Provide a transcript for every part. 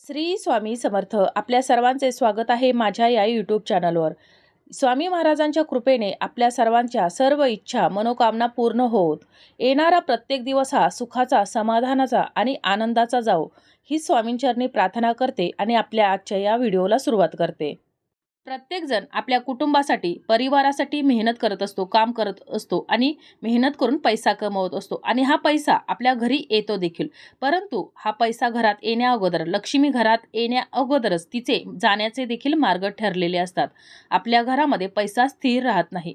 श्री स्वामी समर्थ. आपल्या सर्वांचे स्वागत आहे माझ्या या यूट्यूब चॅनलवर. स्वामी महाराजांच्या कृपेने आपल्या सर्वांच्या सर्व इच्छा मनोकामना पूर्ण होत येणारा प्रत्येक दिवस हा सुखाचा, समाधानाचा आणि आनंदाचा जावो, ही स्वामींचरणी प्रार्थना करते आणि आपल्या आजच्या या व्हिडिओला सुरुवात करते. प्रत्येकजण आपल्या कुटुंबासाठी, परिवारासाठी मेहनत करत असतो, काम करत असतो आणि मेहनत करून पैसा कमवत असतो आणि हा पैसा आपल्या घरी येतो देखील. परंतु हा पैसा घरात येण्या लक्ष्मी घरात येण्या अगोदरच तिचे जाण्याचे देखील मार्ग ठरलेले असतात. आपल्या घरामध्ये पैसा स्थिर राहत नाही.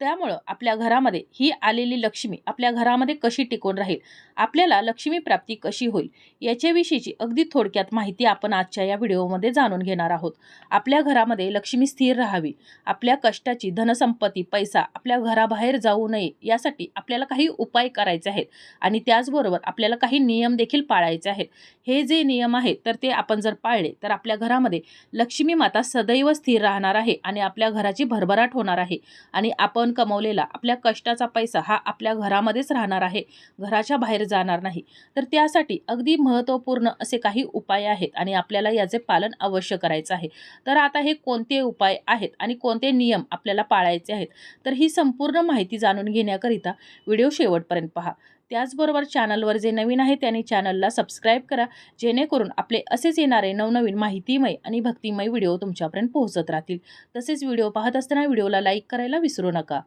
त्यामुळं आपल्या घरामध्ये ही आलेली लक्ष्मी आपल्या घरामध्ये कशी टिकून राहील, आपल्याला लक्ष्मी प्राप्ती कशी होईल, याच्याविषयीची अगदी थोडक्यात माहिती आपण आजच्या या व्हिडिओमध्ये जाणून घेणार आहोत. आपल्या घरामध्ये लक्ष्मी स्थिर राहावी, आपल्या कष्टाची धनसंपत्ती, पैसा आपल्या घराबाहेर जाऊ नये, यासाठी आपल्याला काही उपाय करायचे आहेत आणि त्याचबरोबर आपल्याला काही नियम देखील पाळायचे आहेत. हे जे नियम आहेत तर ते आपण जर पाळले तर आपल्या घरामध्ये लक्ष्मी माता सदैव स्थिर राहणार आहे आणि आपल्या घराची भरभराट होणार आहे आणि आपण कमवलेला आपल्या कष्टाचा पैसा हा आपल्या घरामध्येच राहणार आहे, घराच्या बाहेर जाणार नाही. तर त्यासाठी अगदी महत्त्वपूर्ण असे काही उपाय आहेत आणि आपल्याला याचे पालन अवश्य करायचं आहे. तर आता हे कोणते उपाय आहेत आणि कोणते नियम आपल्याला पाळायचे आहेत, तर ही संपूर्ण माहिती जाणून घेण्याकरिता व्हिडिओ शेवटपर्यंत पहा. त्याचबरोबर चॅनलवर जे नवीन आहे त्यांनी चॅनलला सबस्क्राईब करा, जेणेकरून आपले असेच येणारे नवनवीन माहितीमय आणि भक्तिमय व्हिडिओ तुमच्यापर्यंत पोहोचत राहतील. तसेच व्हिडिओ पाहत असताना व्हिडिओला लाईक करायला विसरू नका.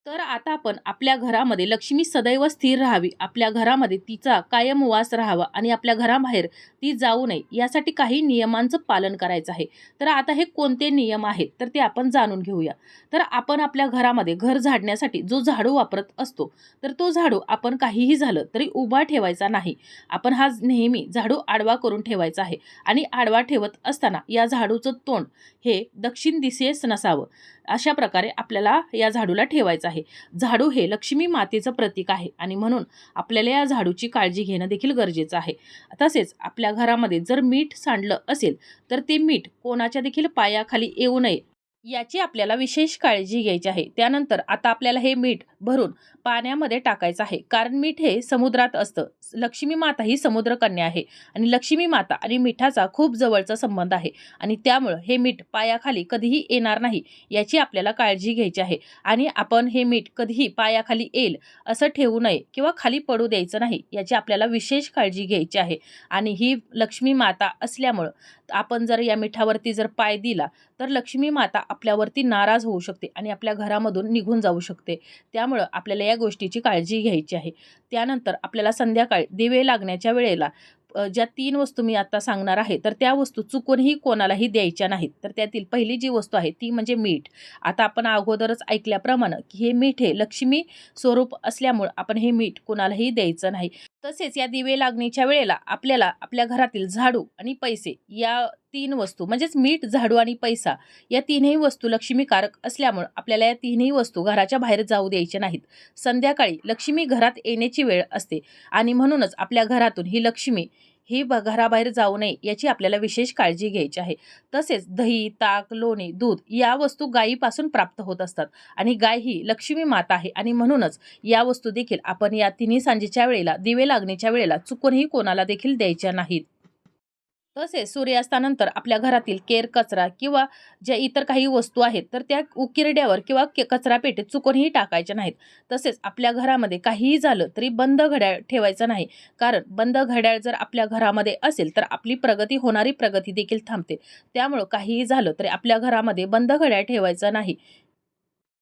तर आता आपण आपल्या घरामध्ये लक्ष्मी सदैव स्थिर राहावी, आपल्या घरामध्ये तिचा कायम वास राहावा आणि आपल्या घराबाहेर ती जाऊ नये, यासाठी काही नियमांचं पालन करायचं आहे. तर आता हे कोणते नियम आहेत तर ते आपण जाणून घेऊया. तर आपण आपल्या घरामध्ये घर झाडण्यासाठी जो झाडू वापरत असतो, तर तो झाडू आपण काहीही झालं तरी उभा ठेवायचा नाही. आपण हा नेहमी झाडू आडवा करून ठेवायचा आहे आणि आडवा ठेवत असताना या झाडूचं तोंड हे दक्षिण दिशेस नसावं. अशा प्रकारे आपल्याला या झाडूला ठेवायचं आहे. झाडू हे लक्ष्मी मातेचं प्रतीक आहे आणि म्हणून आपल्याला या झाडूची काळजी घेणं देखील गरजेचं आहे. तसेच आपल्या घरामध्ये जर मीठ सांडलं असेल तर ते मीठ कोणाच्या देखील पायाखाली येऊ नये, याची आपल्याला विशेष काळजी घ्यायची आहे. त्यानंतर आता आपल्याला हे मीठ भरून पाण्यामध्ये टाकायचं आहे, कारण मीठ हे समुद्रात असतं. लक्ष्मी माता ही समुद्रकन्या आहे आणि लक्ष्मी माता आणि मिठाचा खूप जवळचा संबंध आहे आणि त्यामुळं हे मीठ पायाखाली कधीही येणार नाही, याची आपल्याला काळजी घ्यायची आहे. आणि आपण हे मीठ कधीही पायाखाली येईल असं ठेवू नये किंवा खाली पडू द्यायचं नाही, याची आपल्याला विशेष काळजी घ्यायची आहे. आणि ही लक्ष्मी माता असल्यामुळं आपण जर या मिठावरती जर पाय दिला तर लक्ष्मी माता आपल्यावरती नाराज होऊ शकते आणि आपल्या घरामधून निघून जाऊ शकते. त्यामुळं आपल्याला या गोष्टीची काळजी घ्यायची आहे. त्यानंतर आपल्याला संध्याकाळी दिवे लागण्याच्या वेळेला ज्या 3 वस्तू मी आता सांगणार आहे तर त्या वस्तू चुकूनही कोणालाही द्यायच्या नाहीत. तर त्यातील पहिली जी वस्तू आहे ती म्हणजे मीठ. आता आपण अगोदरच ऐकल्याप्रमाणे की हे मीठ हे लक्ष्मी स्वरूप असल्यामुळं आपण हे मीठ कोणालाही द्यायचं नाही. तसेच या दिवे लागणीच्या वेळेला आपल्याला आपल्या घरातील झाडू आणि पैसे या 3 वस्तू म्हणजेच मीठ, झाडू आणि पैसा या तिन्ही वस्तू लक्ष्मीकारक असल्यामुळे आपल्याला या तिन्ही वस्तू घराच्या बाहेर जाऊ द्यायच्या नाहीत. संध्याकाळी लक्ष्मी घरात येण्याची वेळ असते आणि म्हणूनच आपल्या घरातून ही लक्ष्मी ही घराबाहेर जाऊ नये, याची आपल्याला विशेष काळजी घ्यायची आहे. तसेच दही, ताक, लोणी, दूध या वस्तू गायीपासून प्राप्त होत असतात आणि गाय ही लक्ष्मी माता आहे आणि म्हणूनच या वस्तू देखील आपण या तिन्ही सांजेच्या वेळेला, दिवे लागण्याच्या वेळेला चुकूनही कोणाला देखील द्यायच्या नाहीत. तसेच सूर्यास्तानंतर आपल्या घरातील केर, कचरा किंवा ज्या इतर काही वस्तू आहेत तर त्या उकिरड्यावर किंवा कचरा पेटीत चुकूनही टाकायच्या नाहीत. तसेच आपल्या घरामध्ये काहीही झालं तरी बंद घड्याळ ठेवायचं नाही, कारण बंद घड्याळ जर आपल्या घरामध्ये असेल तर आपली होणारी प्रगती देखील थांबते. त्यामुळं काहीही झालं तरी आपल्या घरामध्ये बंद घड्याळ ठेवायचं नाही.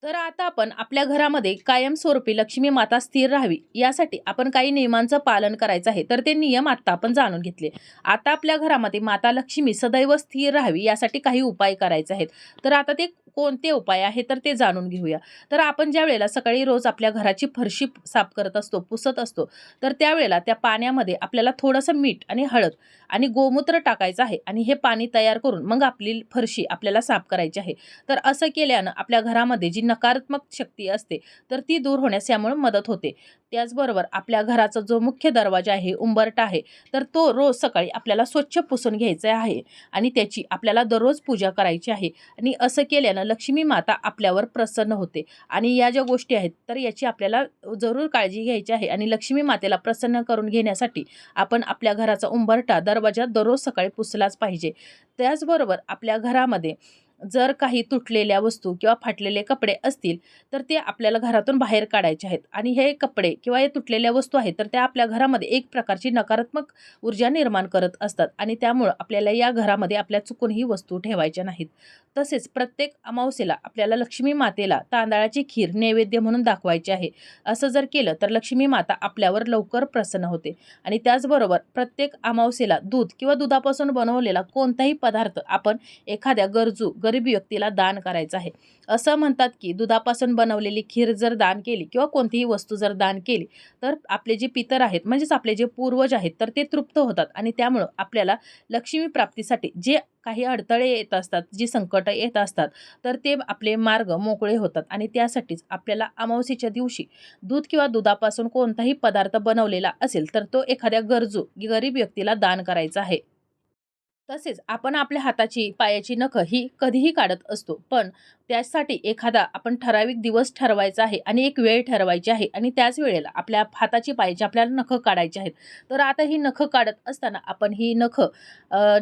तर आता आपण आपल्या घरामध्ये कायमस्वरूपी लक्ष्मी माता स्थिर राहावी, यासाठी आपण काही नियमांचं पालन करायचं आहे. तर ते नियम आत्ता आपण जाणून घेतले. आता आपल्या घरामध्ये माता लक्ष्मी सदैव स्थिर राहावी यासाठी काही उपाय करायचे आहेत. तर आता ते कोणते उपाय आहे तर ते जाणून घेऊया. तर आपण ज्या वेळेला सकाळी रोज आपल्या घराची फरशी साफ करत असतो, पुसत असतो, तर त्यावेळेला त्या पाण्यामध्ये आपल्याला थोडंसं मीठ आणि हळद आणि गोमूत्र टाकायचं आहे आणि हे पाणी तयार करून मग आपली फरशी आपल्याला साफ करायची आहे. तर असं केल्यानं आपल्या घरामध्ये जी नकारात्मक शक्ती असते तर ती दूर होण्यास यामुळे मदत होते. त्याचबरोबर आपल्या घराचा जो मुख्य दरवाजा आहे, उंबरठा आहे, तर तो रोज सकाळी आपल्याला स्वच्छ पुसून घ्यायचा आहे आणि त्याची आपल्याला दररोज पूजा करायची आहे. आणि असं केल्यानं लक्ष्मी माता आपल्यावर प्रसन्न होते. आणि या ज्या गोष्टी आहेत तर याची आपल्याला जरूर काळजी घ्यायची आहे. आणि लक्ष्मी मातेला प्रसन्न करून घेण्यासाठी आपण आपल्या घराचा उंबरठा, दरवाजा दररोज सकाळी पुसलाच पाहिजे. त्याचबरोबर आपल्या घरामध्ये जर काही तुटलेल्या वस्तू किंवा फाटलेले कपडे असतील तर ते आपल्याला घरातून बाहेर काढायचे आहेत. आणि हे कपडे किंवा हे तुटलेल्या वस्तू आहेत तर त्या आपल्या घरामध्ये एक प्रकारची नकारात्मक ऊर्जा निर्माण करत असतात आणि त्यामुळं आपल्याला या घरामध्ये आपल्या चुकून ही वस्तू ठेवायच्या नाहीत. तसेच प्रत्येक अमावस्येला आपल्याला लक्ष्मी मातेला तांदळाची खीर नैवेद्य म्हणून दाखवायची आहे. असं जर केलं तर लक्ष्मी माता आपल्यावर लवकर प्रसन्न होते. आणि त्याचबरोबर प्रत्येक अमावस्येला दूध किंवा दुधापासून बनवलेला कोणताही पदार्थ आपण एखाद्या गरीब व्यक्तीला दान करायचं आहे. असं म्हणतात की दुधापासून बनवलेली खीर जर दान केली किंवा कोणतीही वस्तू जर दान केली तर आपले जे पितर आहेत म्हणजेच आपले जे पूर्वज आहेत तर ते तृप्त होतात आणि त्यामुळं आपल्याला लक्ष्मी प्राप्तीसाठी जे काही अडथळे येत असतात, जी संकट येत असतात तर ते आपले मार्ग मोकळे होतात. आणि त्यासाठीच आपल्याला अमावस्येच्या दिवशी दूध किंवा दुधापासून कोणताही पदार्थ बनवलेला असेल तर तो एखाद्या गरीब व्यक्तीला दान करायचा आहे. तसेच आपण आपल्या हाताची, पायाची नखं ही कधीही काढत असतो. पण त्यासाठी एखादा आपण ठराविक दिवस ठरवायचा आहे आणि एक वेळ ठरवायची आहे आणि त्याच वेळेला आपल्या हाताची, पायाची आपल्याला नखं काढायची आहेत. तर आता ही नखं काढत असताना आपण ही नखं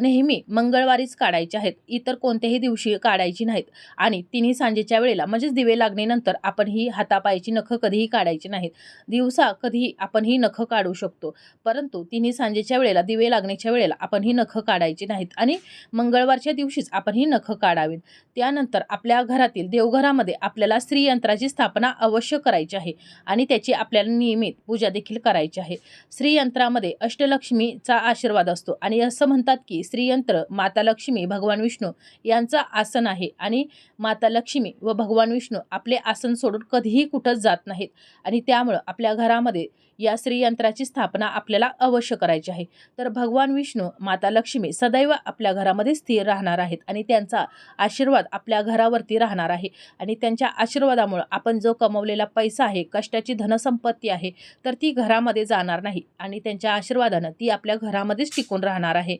नेहमी मंगळवारीच काढायची आहेत. इतर कोणत्याही दिवशी काढायची नाहीत. आणि तिन्ही सांजेच्या वेळेला म्हणजेच दिवे लागणेनंतर आपण ही हातापायाची नखं कधीही काढायची नाहीत. दिवसा कधीही आपण ही नखं काढू शकतो. परंतु तिन्ही सांजेच्या वेळेला, दिवे लागण्याच्या वेळेला आपण ही नखं काढायची नाहीत आणि मंगळवारच्या दिवशीच आपण ही नखं काढावीत. त्यानंतर आपल्या घरातील देवघरामध्ये आपल्याला श्रीयंत्राची स्थापना अवश्य करायची आहे आणि त्याची आपल्याला नियमित पूजा देखील करायची आहे. श्रीयंत्रामध्ये अष्टलक्ष्मीचा आशीर्वाद असतो आणि असं म्हणतात की श्रीयंत्र माता लक्ष्मी, भगवान विष्णू यांचं आसन आहे आणि माता लक्ष्मी व भगवान विष्णू आपले आसन सोडून कधीही कुठंच जात नाहीत. आणि त्यामुळं आपल्या घरामध्ये या श्रीयंत्राची स्थापना आपल्याला अवश्य करायची आहे. तर भगवान विष्णू, माता लक्ष्मी सदैव आपल्या घरामध्ये स्थिर राहणार आहेत आणि त्यांचा आशीर्वाद आपल्या घरावरती राहणार आहे. आणि त्यांच्या आशीर्वादामुळं आपण जो कमवलेला पैसा आहे, कष्टाची धनसंपत्ती आहे तर ती घरामध्ये जाणार नाही आणि त्यांच्या आशीर्वादानं ती आपल्या घरामध्येच टिकून राहणार आहे.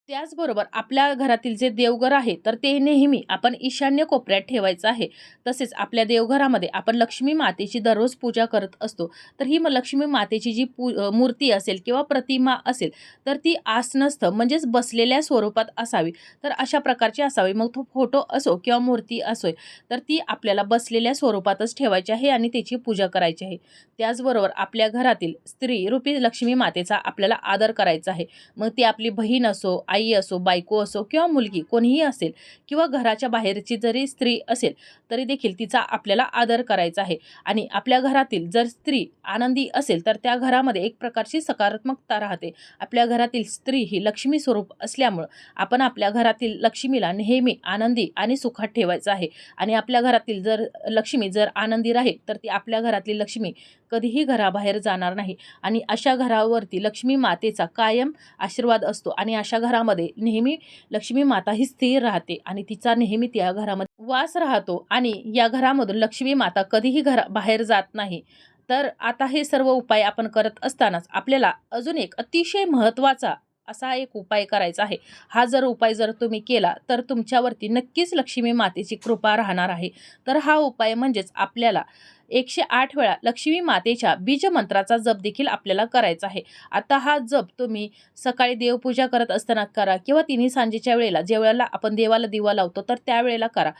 त्याचबरोबर आपल्या घरातील जे देवघर आहे तर ते नेहमी आपण ईशान्य कोपऱ्यात ठेवायचं आहे. तसेच आपल्या देवघरामध्ये आपण लक्ष्मी मातेची दररोज पूजा करत असतो. तर ही लक्ष्मी मातेची जी मूर्ती असेल किंवा प्रतिमा असेल तर ती आसनस्थ म्हणजेच बसलेल्या स्वरूपात असावी. तर अशा प्रकारची असावी. मग तो फोटो असो किंवा मूर्ती असो तर ती आपल्याला बसलेल्या स्वरूपातच ठेवायची आहे आणि त्याची पूजा करायची आहे. त्याचबरोबर आपल्या घरातील स्त्री रूपी लक्ष्मी मातेचा आपल्याला आदर करायचा आहे. मग ती आपली बहीण असो, आई असो, बायको असो किंवा मुलगी कोणीही असेल किंवा घराच्या बाहेरची जरी स्त्री असेल तरी देखील तिचा आपल्याला आदर करायचा आहे. आणि आपल्या घरातील जर स्त्री आनंदी असेल तर त्या घरामध्ये एक प्रकारची सकारात्मकता राहते. आपल्या घरातील स्त्री ही लक्ष्मी स्वरूप असल्यामुळं आपण आपल्या घरातील लक्ष्मीला नेहमी आनंदी आणि सुखात ठेवायचं आहे. आणि आपल्या घरातील जर लक्ष्मी जर आनंदी राहील तर ती आपल्या घरातली लक्ष्मी कधीही घराबाहेर जाणार नाही. आणि अशा घरावरती लक्ष्मी मातेचा कायम आशीर्वाद असतो आणि अशा घरामध्ये नेहमी लक्ष्मी माता ही स्थिर राहते आणि तिचा नेहमी त्या घरामध्ये वास राहतो आणि या घरामधून लक्ष्मी माता कधीही बाहेर जात नाही. तर आता हे सर्व उपाय आपण करत असतानाच आपल्याला अजून एक अतिशय महत्त्वाचा असा एक उपाय करायचा आहे. हा उपाय जर तुम्ही केला तर तुमच्यावरती नक्कीच लक्ष्मी मातेची कृपा राहणार आहे. तर हा उपाय म्हणजेच आपल्याला 108 वेळा लक्ष्मी मातेच्या बीज मंत्राचा जप देखील आपल्याला करायचा आहे. आता हा जप तुम्ही सकाळी देवपूजा करत असताना करा किंवा तिन्ही सांजेच्या वेळेला ज्या वेळेला आपण देवाला दिवा लावतो तर त्यावेळेला करा.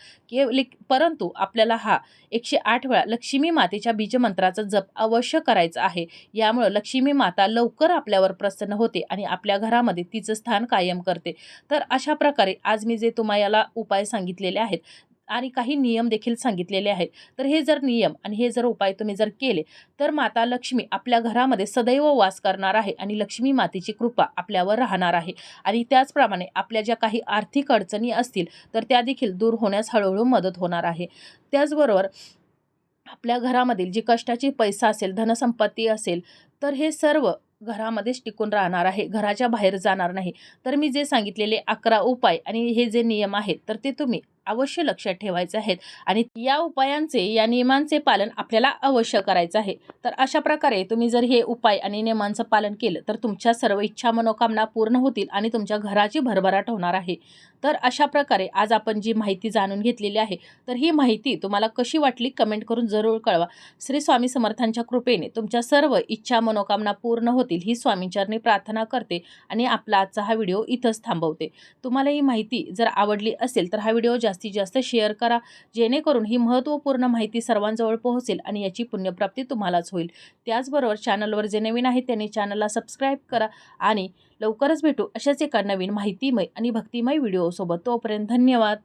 परंतु आपल्याला हा 108 वेळा लक्ष्मी मातेच्या बीज मंत्राचा जप अवश्य करायचा आहे. यामुळे लक्ष्मी माता लवकर आपल्यावर प्रसन्न होते आणि आपल्या घरामध्ये तिचं स्थान कायम करते. तर अशा प्रकारे आज मी जे तुम्हाला उपाय सांगितलेले आहेत आणि काही नियम देखील सांगितलेले आहेत. तर हे जर नियम आणि हे जर उपाय तुम्ही जर केले तर माता लक्ष्मी आपल्या घरामध्ये सदैव वास करणार आहे आणि लक्ष्मी मातेची कृपा आपल्यावर राहणार आहे. आणि त्याचप्रमाणे आपल्या ज्या काही आर्थिक अडचणी असतील तर त्या देखील दूर होण्यास हळूहळू मदत होणार आहे. त्याचबरोबर आपल्या घरामधील जी कष्टाची पैसा असेल, धनसंपत्ती असेल तर हे सर्व घरामध्येच टिकून राहणार आहे, घराच्या बाहेर जाणार नाही. तर मी जे सांगितलेले 11 उपाय आणि हे जे नियम आहेत तर ते तुम्ही अवश्य लक्षात ठेवायचे आहेत आणि या उपायांचे या नियमांचे पालन आपल्याला अवश्य करायचं आहे। तर अशा प्रकारे तुम्ही जर हे उपाय आणि नियमांचं पालन केलं तर तुमच्या सर्व इच्छा मनोकामना पूर्ण होतील आणि तुमच्या घराची भरभराट होणार आहे। तर अशा प्रकारे आज आपण जी माहिती जाणून घेतलेली आहे तर ही माहिती तुम्हाला कशी वाटली कमेंट करून जरूर कळवा। श्री स्वामी समर्थांच्या कृपेने तुमच्या सर्व इच्छा मनोकामना पूर्ण होतील ही स्वामींचरणी प्रार्थना करते आणि आपला आजचा हा व्हिडिओ इथंच थांबवते। तुम्हाला ही माहिती जर आवडली असेल तर हा व्हिडिओ जास्तीत जास्त शेअर करा, जेणेकरून ही महत्त्वपूर्ण माहिती सर्वांजवळ पोहोचेल आणि याची पुण्यप्राप्ती तुम्हालाच होईल। त्याचबरोबर चॅनलवर जे नवीन आहेत त्यांनी चॅनलला सबस्क्राईब करा आणि लवकरच भेटू अशाच एका नवीन माहितीमय आणि भक्तिमय व्हिडिओसोबत। तोपर्यंत धन्यवाद।